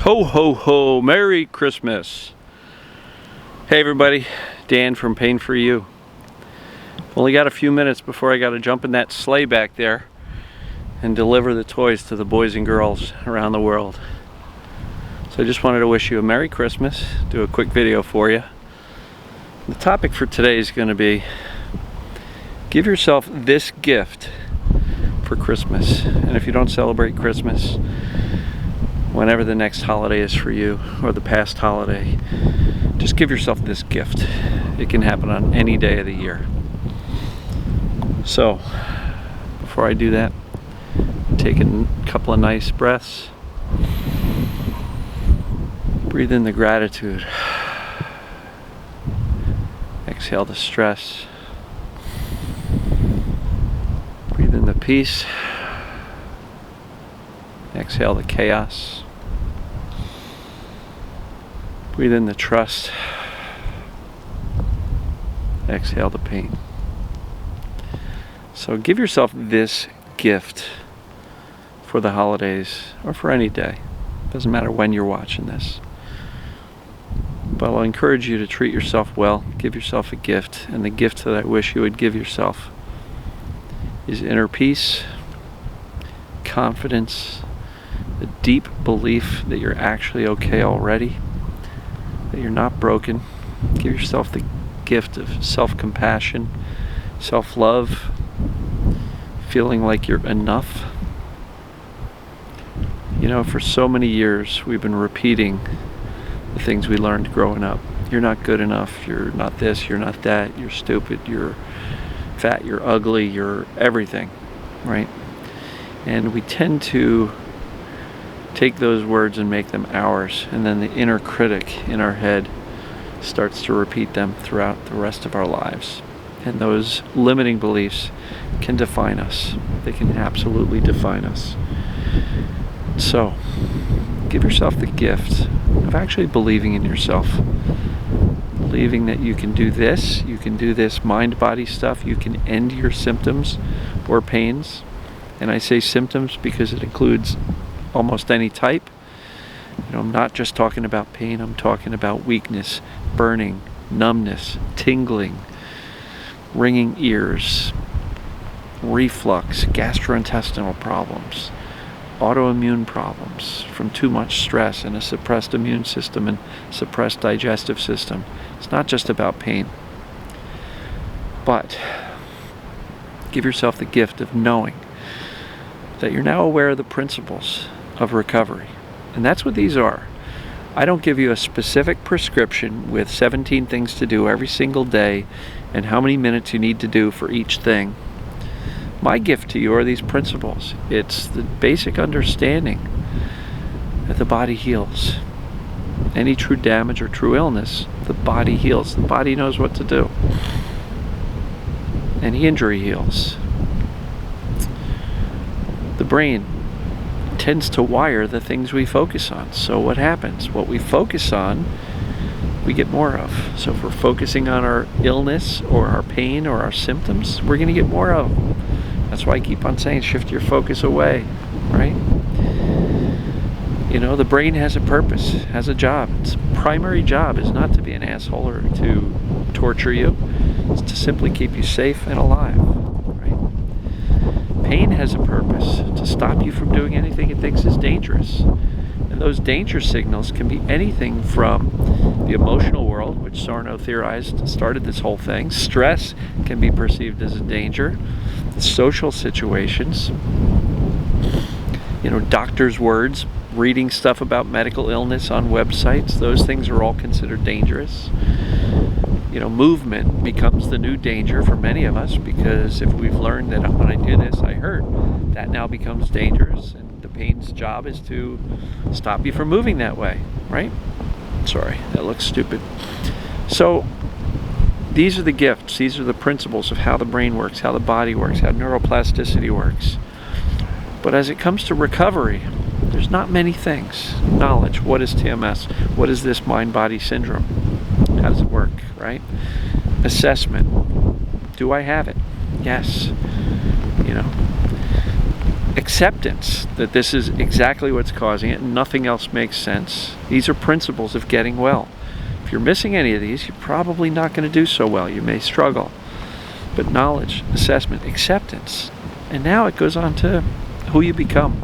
Ho ho ho, Merry Christmas. Hey everybody, Dan from Pain For You. Only got a few minutes before I gotta jump in that sleigh back there and deliver the toys to the boys and girls around the world. So I just wanted to wish you a Merry Christmas, do a quick video for you. The topic for today is gonna be, give yourself this gift for Christmas. And if you don't celebrate Christmas, whenever the next holiday is for you, or the past holiday, just give yourself this gift. It can happen on any day of the year. So, before I do that, take a couple of nice breaths. Breathe in the gratitude. Exhale the stress. Breathe in the peace. Exhale the chaos. Breathe in the trust. Exhale the pain. So give yourself this gift for the holidays or for any day. Doesn't matter when you're watching this. But I'll encourage you to treat yourself well. Give yourself a gift. And the gift that I wish you would give yourself is inner peace, confidence, a deep belief that you're actually okay already, that you're not broken. Give yourself the gift of self-compassion, self-love, feeling like you're enough. You know, for so many years we've been repeating the things we learned growing up. You're not good enough, you're not this, you're not that, you're stupid, you're fat, you're ugly, you're everything, right? And we tend to take those words and make them ours, and then the inner critic in our head starts to repeat them throughout the rest of our lives. And those limiting beliefs can define us. They can absolutely define us. So, give yourself the gift of actually believing in yourself. Believing that you can do this mind-body stuff, you can end your symptoms or pains. And I say symptoms because it includes almost any type. You know, I'm not just talking about pain, I'm talking about weakness, burning, numbness, tingling, ringing ears, reflux, gastrointestinal problems, autoimmune problems from too much stress and a suppressed immune system and suppressed digestive system. It's not just about pain. But give yourself the gift of knowing that you're now aware of the principles of recovery. And that's what these are. I don't give you a specific prescription with 17 things to do every single day and how many minutes you need to do for each thing. My gift to you are these principles. It's the basic understanding that the body heals. Any true damage or true illness, the body heals. The body knows what to do. Any injury heals. The brain tends to wire the things we focus on. So what happens? What we focus on, we get more of. So if we're focusing on our illness or our pain or our symptoms, we're going to get more of them. That's why I keep on saying shift your focus away, right? You know, the brain has a purpose, has a job. Its primary job is not to be an asshole or to torture you. It's to simply keep you safe and alive. Pain has a purpose, to stop you from doing anything it thinks is dangerous. And those danger signals can be anything from the emotional world, which Sarno theorized started this whole thing. Stress can be perceived as a danger. Social situations, you know, doctors' words, reading stuff about medical illness on websites, those things are all considered dangerous. You know, movement becomes the new danger for many of us, because if we've learned that when I do this I hurt, that now becomes dangerous, and the pain's job is to stop you from moving that way, right? Sorry, that looks stupid. So these are the gifts, these are the principles of how the brain works, how the body works, how neuroplasticity works. But as it comes to recovery, there's not many things. Knowledge, what is TMS? What is this mind-body syndrome? How does it work, right? Assessment, do I have it? Yes. You know, acceptance that this is exactly what's causing it and nothing else makes sense. These are principles of getting well. If you're missing any of these, you're probably not going to do so well. You may struggle. But knowledge, assessment, acceptance. And now it goes on to who you become.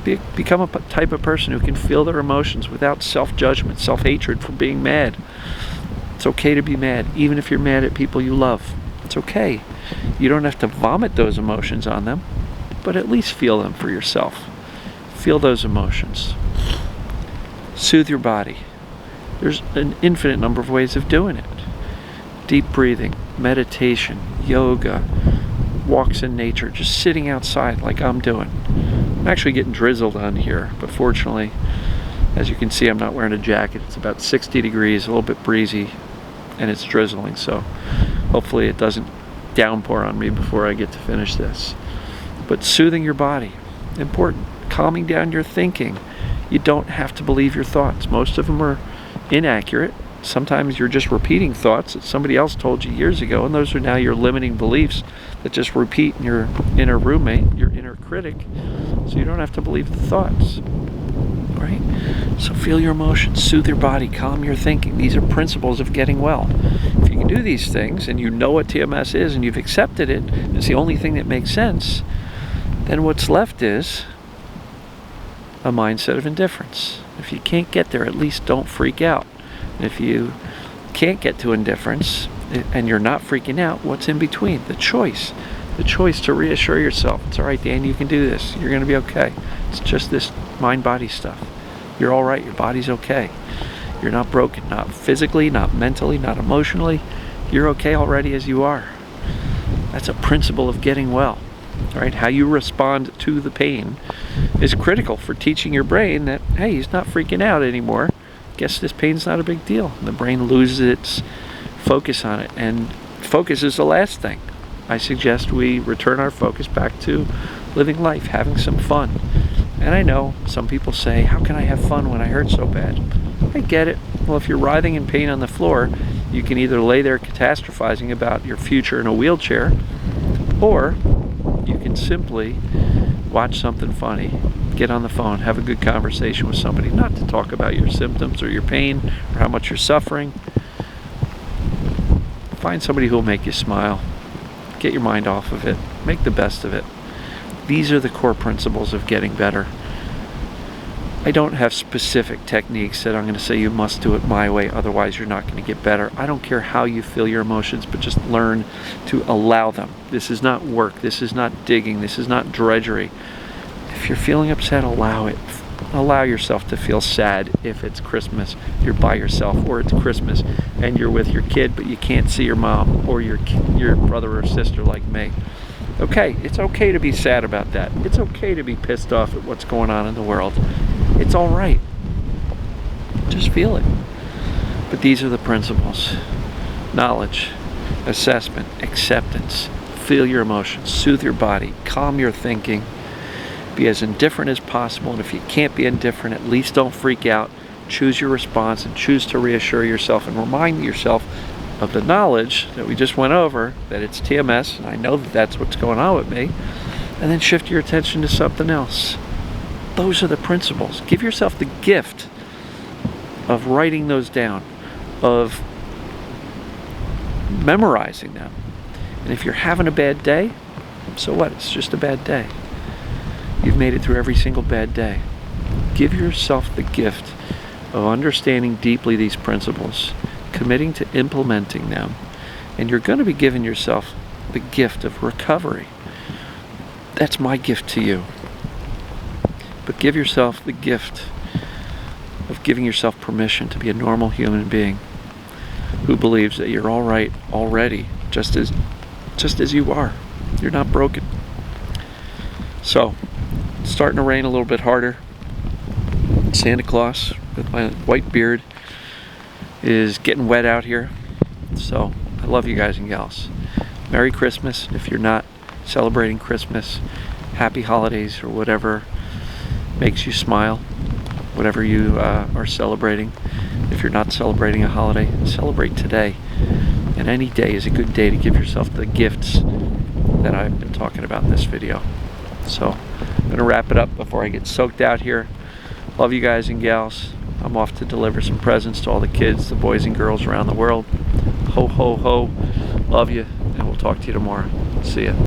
Become a type of person who can feel their emotions without self-judgment, self-hatred for being mad. It's okay to be mad, even if you're mad at people you love. It's okay. You don't have to vomit those emotions on them, but at least feel them for yourself. Feel those emotions. Soothe your body. There's an infinite number of ways of doing it. Deep breathing, meditation, yoga, walks in nature, just sitting outside like I'm doing. I'm actually getting drizzled on here, but fortunately, as you can see, I'm not wearing a jacket. It's about 60 degrees, a little bit breezy, and it's drizzling, so hopefully it doesn't downpour on me before I get to finish this. But soothing your body, important. Calming down your thinking. You don't have to believe your thoughts. Most of them are inaccurate. Sometimes you're just repeating thoughts that somebody else told you years ago, and those are now your limiting beliefs that just repeat in your inner roommate, your inner critic. So you don't have to believe the thoughts, right? So feel your emotions, soothe your body, calm your thinking. These are principles of getting well. If you can do these things and you know what TMS is and you've accepted it, it's the only thing that makes sense, then what's left is a mindset of indifference. If you can't get there, at least don't freak out. And if you can't get to indifference and you're not freaking out, what's in between? The choice to reassure yourself. It's all right, Dan, you can do this. You're going to be okay. It's just this mind-body stuff. You're all right. Your body's okay. You're not broken, not physically, not mentally, not emotionally. You're okay already as you are. That's a principle of getting well. Right? How you respond to the pain is critical for teaching your brain that, hey, he's not freaking out anymore. Guess this pain's not a big deal. And the brain loses its focus on it. And focus is the last thing. I suggest we return our focus back to living life, having some fun. And I know some people say, how can I have fun when I hurt so bad? I get it. Well, if you're writhing in pain on the floor, you can either lay there catastrophizing about your future in a wheelchair, or you can simply watch something funny, get on the phone, have a good conversation with somebody, not to talk about your symptoms or your pain or how much you're suffering. Find somebody who will make you smile. Get your mind off of it. Make the best of it. These are the core principles of getting better. I don't have specific techniques that I'm going to say you must do it my way, otherwise you're not going to get better. I don't care how you feel your emotions, but just learn to allow them. This is not work. This is not digging. This is not drudgery. If you're feeling upset, allow it. Allow yourself to feel sad if it's Christmas, you're by yourself, or it's Christmas and you're with your kid, but you can't see your mom or your brother or sister like me. Okay, it's okay to be sad about that. It's okay to be pissed off at what's going on in the world. It's all right. Just feel it. But these are the principles. Knowledge, assessment, acceptance. Feel your emotions, soothe your body, calm your thinking, be as indifferent as possible. And if you can't be indifferent, at least don't freak out. Choose your response and choose to reassure yourself and remind yourself of the knowledge that we just went over, that it's TMS, and I know that that's what's going on with me, and then shift your attention to something else. Those are the principles. Give yourself the gift of writing those down, of memorizing them. And if you're having a bad day, so what? It's just a bad day. You've made it through every single bad day. Give yourself the gift of understanding deeply these principles, committing to implementing them, and you're going to be giving yourself the gift of recovery. That's my gift to you. But give yourself the gift of giving yourself permission to be a normal human being who believes that you're all right already, just as you are. You're not broken. So, it's starting to rain a little bit harder. Santa Claus, with my white beard, is getting wet out here. So, I love you guys and gals. Merry Christmas. If you're not celebrating Christmas, happy holidays, or whatever makes you smile, whatever you are celebrating. If you're not celebrating a holiday, celebrate today. And any day is a good day to give yourself the gifts that I've been talking about in this video. So I'm gonna wrap it up before I get soaked out here. Love you guys and gals. I'm off to deliver some presents to all the kids, the boys and girls around the world. Ho, ho, ho. Love you, and we'll talk to you tomorrow. See ya.